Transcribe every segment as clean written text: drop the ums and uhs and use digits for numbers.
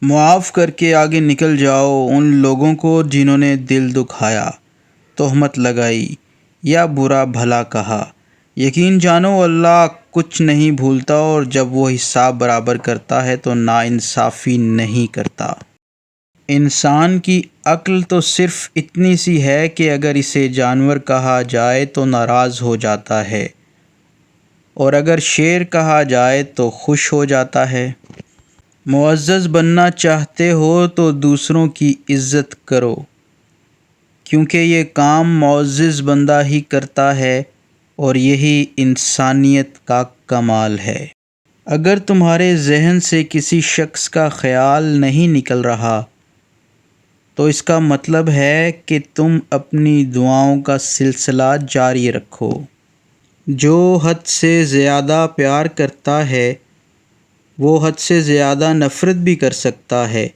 معاف کر کے آگے نکل جاؤ ان لوگوں کو جنہوں نے دل دکھایا، تہمت لگائی یا برا بھلا کہا۔ یقین جانو اللہ کچھ نہیں بھولتا، اور جب وہ حساب برابر کرتا ہے تو ناانصافی نہیں کرتا۔ انسان کی عقل تو صرف اتنی سی ہے کہ اگر اسے جانور کہا جائے تو ناراض ہو جاتا ہے، اور اگر شیر کہا جائے تو خوش ہو جاتا ہے۔ معزز بننا چاہتے ہو تو دوسروں کی عزت کرو، کیونکہ یہ کام معزز بندہ ہی کرتا ہے، اور یہی انسانیت کا کمال ہے۔ اگر تمہارے ذہن سے کسی شخص کا خیال نہیں نکل رہا تو اس کا مطلب ہے کہ تم اپنی دعاؤں کا سلسلہ جاری رکھو۔ جو حد سے زیادہ پیار کرتا ہے وہ حد سے زیادہ نفرت بھی کر سکتا ہے،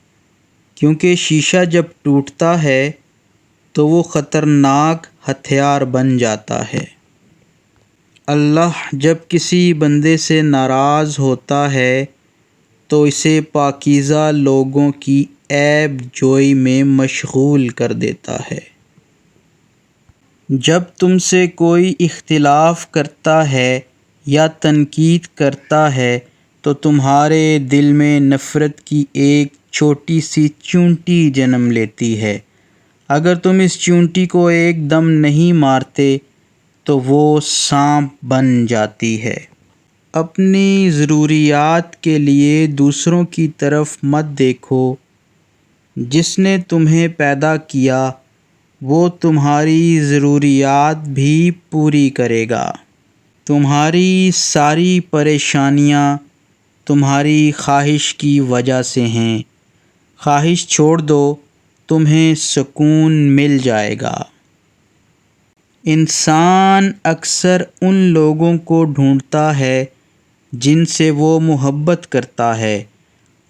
کیونکہ شیشہ جب ٹوٹتا ہے تو وہ خطرناک ہتھیار بن جاتا ہے۔ اللہ جب کسی بندے سے ناراض ہوتا ہے تو اسے پاکیزہ لوگوں کی عیب جوئی میں مشغول کر دیتا ہے۔ جب تم سے کوئی اختلاف کرتا ہے یا تنقید کرتا ہے تو تمہارے دل میں نفرت کی ایک چھوٹی سی چونٹی جنم لیتی ہے۔ اگر تم اس چونٹی کو ایک دم نہیں مارتے تو وہ سانپ بن جاتی ہے۔ اپنی ضروریات کے لیے دوسروں کی طرف مت دیکھو۔ جس نے تمہیں پیدا کیا وہ تمہاری ضروریات بھی پوری کرے گا۔ تمہاری ساری پریشانیاں تمہاری خواہش کی وجہ سے ہیں۔ خواہش چھوڑ دو، تمہیں سکون مل جائے گا۔ انسان اکثر ان لوگوں کو ڈھونڈتا ہے جن سے وہ محبت کرتا ہے،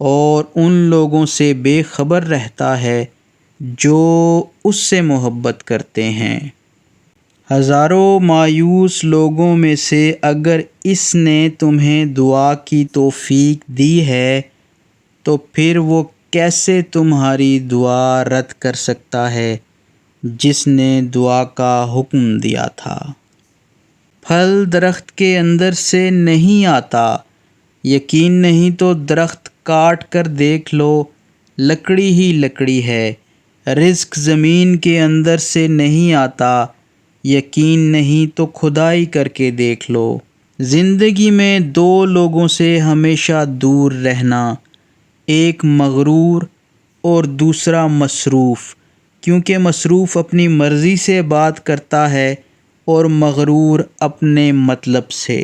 اور ان لوگوں سے بے خبر رہتا ہے جو اس سے محبت کرتے ہیں۔ ہزاروں مایوس لوگوں میں سے اگر اس نے تمہیں دعا کی توفیق دی ہے تو پھر وہ کیسے تمہاری دعا رد کر سکتا ہے جس نے دعا کا حکم دیا تھا؟ پھل درخت کے اندر سے نہیں آتا، یقین نہیں تو درخت کاٹ کر دیکھ لو، لکڑی ہی لکڑی ہے۔ رزق زمین کے اندر سے نہیں آتا، یقین نہیں تو کھدائی کر کے دیکھ لو۔ زندگی میں دو لوگوں سے ہمیشہ دور رہنا، ایک مغرور اور دوسرا مصروف، کیونکہ مصروف اپنی مرضی سے بات کرتا ہے اور مغرور اپنے مطلب سے۔